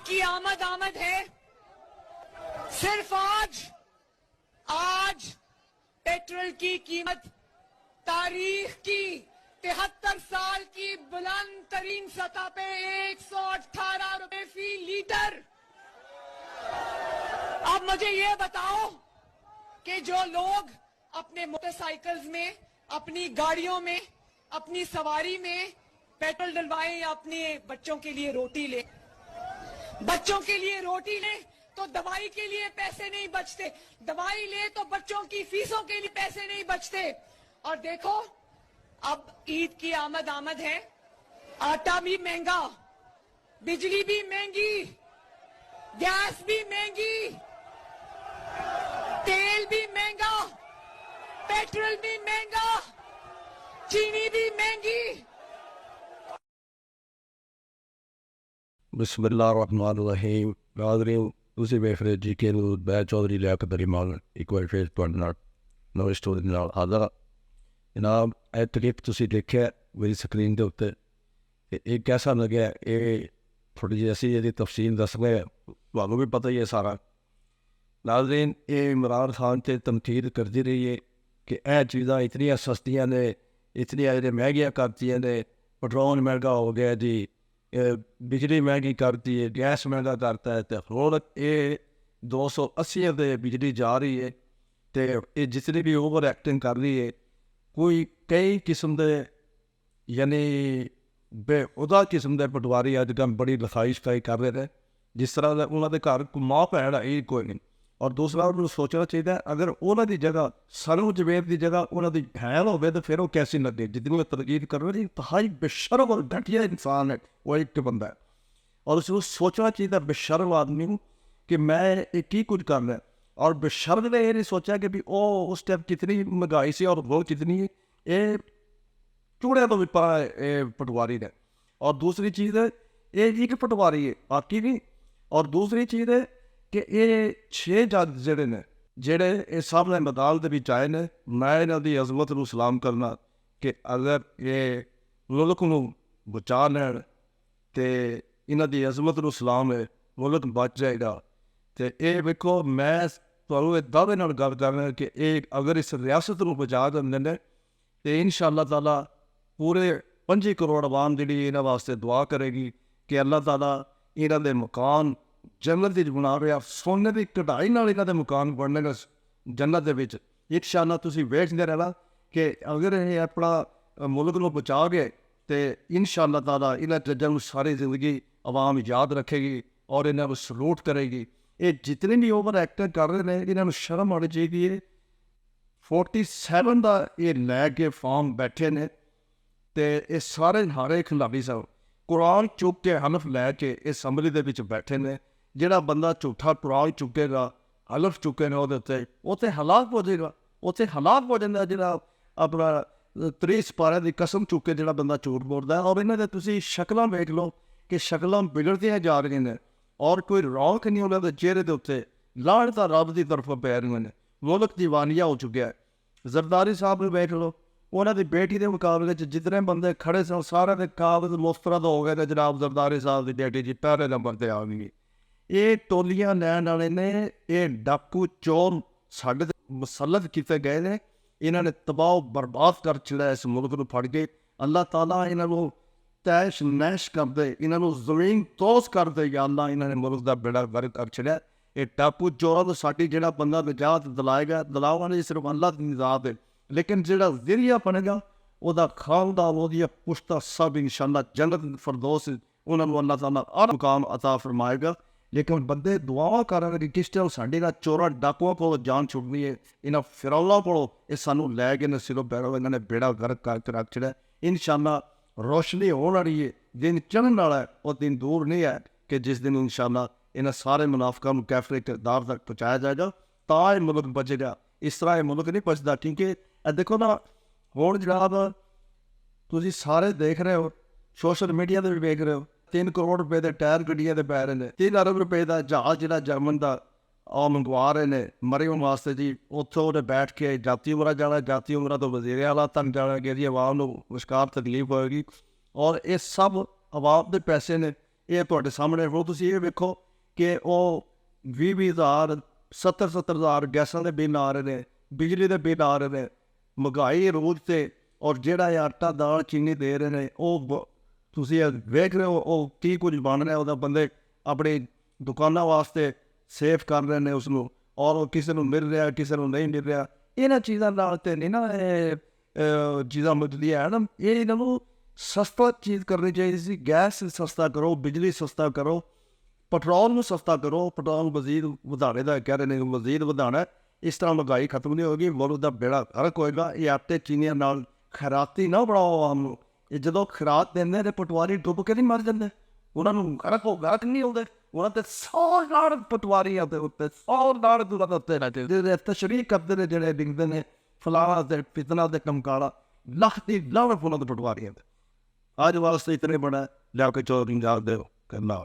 की आमद है। सिर्फ आज पेट्रोल की कीमत तारीख की 73 साल की बुलंद तरीन सतह पे 118 रुपए फी लीटर। अब मुझे ये बताओ कि जो लोग अपने मोटरसाइकिल्स में, अपनी गाड़ियों में, अपनी सवारी में पेट्रोल डलवाए या अपने बच्चों के लिए रोटी ले, बच्चों के लिए रोटी ले तो दवाई के लिए पैसे नहीं बचते, दवाई ले तो बच्चों की फीसों के लिए पैसे नहीं बचते। और देखो अब ईद की आमद है, आटा भी महंगा, बिजली भी महंगी, गैस भी महंगी, तेल भी महंगा, पेट्रोल भी महंगा, चीनी भी महंगी। बिस्मिल्लाहिर्रहमानिर्रहीम। नाज़रीन, उसी बेफरे जी के मैं चौधरी लियाकत अली एक बार फिर नवी स्टोरी नाल हाज़र हाँ। जनाब यह क्लिप तुसीं देखिया मेरी स्क्रीन के उत्ते, ये कैसा लग्या, ये थोड़ी जी असीं इहदी तफसील दसने, तुहानूं भी पता ही है सारा। नाज़रीन, ये इमरान खान ते तनकीद करती रही है कि यह चीज़ां इतनियां सस्तियां ने, इतनियां महंगियां करतियां ने, पेट्रोल महंगा हो गया जी, बिजली महंगी करती है, गैस महंगा करता है, तो हुण ये 280 रुपये बिजली जा रही है, तो ये जितनी भी ओवर एक्टिंग कर रही है, कोई कई किस्म के यानी बेहुदा किस्म के पटवारी अजकल बड़ी लिखाई शिकाई कर रहे हैं, जिस तरह उन्होंने घर माँ भैन है कोई नहीं। और दूसरा उन्होंने सोचना चाहिए अगर उन्होंने जगह सरू जवेद की जगह उन्होंने भैन हो तो फिर वो कैसी लगे, जितनी वो तरजीह कर रहे हैं। इंतहाई बेशर्म और घटिया इंसान है वो एक बंदा है, और उसको सोचना चाहिए बेशर्म आदमी को कि मैं एक ही कुछ करना है। और बेशर्म ने यह नहीं सोचा कि भी वो उस टाइम कितनी महंगाई से और वो कितनी ये चूड़े तो भी पटवारी ने। और दूसरी चीज़ है ये एक पटवारी है बाकी भी। और दूसरी चीज़ है कि ये 6 जज जोड़े ने जेड़े इस सामने मैदान के विच आए ने, मैं इन्हां दी अजमत नूं सलाम करना कि अगर ये मुल्क नूं बचा लैण तो इन्हां दी अजमत नूं सलाम है, मुल्क बच जाएगा। तो ये वेखो मैं तुहानूं दावे नाल गल करना कि ये अगर इस रियासत नूं बचा दिंदे ने तो इंशाअल्लाह ताला पूरे 25 करोड़ आवाम जिहड़ी इन्हां वास्ते दुआ करेगी कि अल्लाह ताला इन्हां दे मकान जन्नत विच बना रहा, सोने की कढ़ाई नाल इन्हां दे मकान बनने जन्नत दे विच। इंशाअल्लाह तुसीं वेखदे रहना कि अगर ये अपना मुल्क नूं बचा गए तो इंशाअल्लाह ताला इन्हां जज्जां नूं सारी जिंदगी आवाम याद रखेगी और इन्हां नूं सलूट करेगी। ये जितने भी ओवर एक्टिंग कर रहे हैं इन्हां नूं शर्म आनी चाहिए है। 47 का ये लैके फॉर्म बैठे ने तो ये सारे हारे खिलाड़ी सब कुरान चुक के हलफ लैके इस असैंबली के विच बैठे ने। जिहड़ा बंदा झूठा कुरान चुकेगा, हलफ चुके ने उहदे उत्ते हलाक हो जाएगा, उत्ते हलाक हो जाता। जिहड़ा अपना 30 सिपारे की कसम चुक के जिहड़ा बंदा झूठ बोलता है। और इन्हां दे तुसीं शक्लां वेख लो कि शक्लां बिगड़दियां जा रही हैं और कोई रौनक नहीं उन्होंने चेहरे के उत्ते। लाहनत रब की तरफों पै रही हैं, मुल्क दीवानिया हो चुका है। जरदारी साहब नूं वेख लो, उन्होंने बेटी के मुकाबले जितने बंदे खड़े सन सारे के कागज मुस्तरद हो गए। तो जनाब जरदारी साहब की बेटी जी पहले नंबर पर आ गई। ये टोलियां लैन वाले ने, ये डाकू चोर साडे ते मुसलत किए गए ने। इन्होंने तबाह बर्बाद कर छड़ा इस मुल्क को फड़ के। अल्लाह ताला इन्हों तैश नैश कर दे, इन्हों जमीन तोस कर दे। या अल्लाह इन्होंने मुल्क का बेड़ा गर्क कर छड़ा। ये डाकू चोरों को साडी जिहड़ा बंदा निजात दिलाएगा, दिलावा नहीं सिर्फ अल्लाह की निजात है, लेकिन जिहड़ा जरिया बनेगा वह खानदान वह पुश्ता सब इंशाअल्लाह जन्नत फरदौस उन्होंने अल्लाह ताला हर मुकाम अता फरमाएगा। लेकिन बंदे दुआवां कर रहे कि किस टाइम साढ़े ना चोरां डाकुआं को जान छुड़नी है, इन्होंने फिरौलों को सानू लैके न सिरों पैरों इन्होंने बेड़ा गर्क करके रख छड़ा। इंशाअल्लाह रोशनी होने वाली है, दिन चढ़न वाला है। और दिन दूर नहीं है कि जिस दिन इंशाअल्लाह इन्हें सारे मुनाफिकां नूं कैफरे किरदार तक पहुँचाया जाएगा, तां ये मुल्क बचेगा। इस तरह ये मुल्क नहीं बचता। क्योंकि देखो ना हुण जनाब तुसीं सारे देख रहे हो, सोशल मीडिया पर भी देख रहे हो, 3 करोड़ रुपए के टायर गड्डियां दे पै रहे हैं। 3 अरब रुपए का जहाज जिहड़ा जर्मन का आ मंगवा रहे हैं मरियम वास्ते जी। उत्थों उन्हें बैठ के जाती उमरा जाना, जाती उमरा तो वजीर आला तक जाना कि जी आवाम को विशकार तकलीफ होएगी। और ये सब आवाम के पैसे ने, ਇਹ ਤੁਹਾਡੇ ਸਾਹਮਣੇ ਹੋ। ਤੁਸੀਂ ਇਹ ਵੇਖੋ ਕਿ ਉਹ 20,000 70,000 ਗੈਸਾਂ ਦੇ ਬਿੱਲ ਆ ਰਹੇ ਨੇ, ਬਿਜਲੀ ਦੇ ਬਿੱਲ ਆ ਰਹੇ ਨੇ, ਮਹਿੰਗਾਈ ਰੋਜ਼ ਤੇ, ਔਰ ਜਿਹੜਾ ਇਹ ਆਟਾ ਦਾਲ ਚੀਨੀ ਦੇ ਰਹੇ ਨੇ ਉਹ ਤੁਸੀਂ ਵੇਖ ਰਹੇ ਹੋ ਉਹ ਕੀ ਕੁਝ ਬਣ ਰਿਹਾ। ਉਹਦਾ ਬੰਦੇ ਆਪਣੀ ਦੁਕਾਨਾਂ ਵਾਸਤੇ ਸੇਵ ਕਰ ਰਹੇ ਨੇ ਉਸਨੂੰ, ਔਰ ਉਹ ਕਿਸੇ ਨੂੰ ਮਿਲ ਰਿਹਾ ਕਿਸੇ ਨੂੰ ਨਹੀਂ ਮਿਲ ਰਿਹਾ। ਇਹਨਾਂ ਚੀਜ਼ਾਂ ਨਾਲ ਤੇ ਨਹੀਂ ਨਾ ਇਹ ਚੀਜ਼ਾਂ ਮੁੱਕਦੀਆਂ ਹੈ ਨਾ। ਇਹ ਇਹਨਾਂ ਨੂੰ ਸਸਤਾ ਚੀਜ਼ ਕਰਨੀ ਚਾਹੀਦੀ ਸੀ। ਗੈਸ ਸਸਤਾ ਕਰੋ, ਬਿਜਲੀ ਸਸਤਾ ਕਰੋ, ਪੈਟਰੋਲ ਨੂੰ ਸਸਤਾ ਕਰੋ। ਪੈਟਰੋਲ ਮਜ਼ੀਦ ਵਧਾਣੇ ਦਾ ਕਹਿ ਰਹੇ ਨੇ, ਮਜ਼ੀਦ ਵਧਾਉਣਾ। ਇਸ ਤਰ੍ਹਾਂ ਮਹਿੰਗਾਈ ਖਤਮ ਨਹੀਂ ਹੋਏਗੀ, ਮੁਲਕ ਦਾ ਬੇੜਾ ਗਰਕ ਹੋਏਗਾ। ਇਹ ਆਟੇ ਚੀਨੀਆਂ ਨਾਲ ਖੈਰਾਤੀ ਨਾ ਬਣਾਓ ਆਮ ਨੂੰ। ਇਹ ਜਦੋਂ ਖੈਰਾਤ ਦਿੰਦੇ ਨੇ ਪਟਵਾਰੀ ਡੁੱਬ ਕੇ ਨਹੀਂ ਮਰ ਜਾਂਦੇ, ਉਹਨਾਂ ਨੂੰ ਗਰਕ ਨਹੀਂ ਆਉਂਦੇ। ਉਹਨਾਂ ਤੇ 100 ਨਾੜ ਪਟਵਾਰੀਆਂ ਦੇ ਉੱਤੇ 100 ਨਾੜ ਦੁਰਾਂ ਉੱਤੇ ਜਿਹੜੇ ਤਸ਼ਰੀਹ ਕਰਦੇ ਨੇ, ਜਿਹੜੇ ਲਿਖਦੇ ਨੇ ਫਲਾਣਾ ਤੇ ਫਿਤਨਾ ਤੇ ਕੰਮਕਾਰਾ, ਲੱਖ ਦੀ ਲਾਹਰ ਫੁੱਲਾਂ ਦੇ ਪਟਵਾਰੀਆਂ ਦੇ। ਅੱਜ ਵਾਸਤੇ ਇਤਨੇ ਬੜਾ ਲਿਆ ਕੇ 14 ਪੰਜਾਬ ਦੇ ਕਰਨਾ।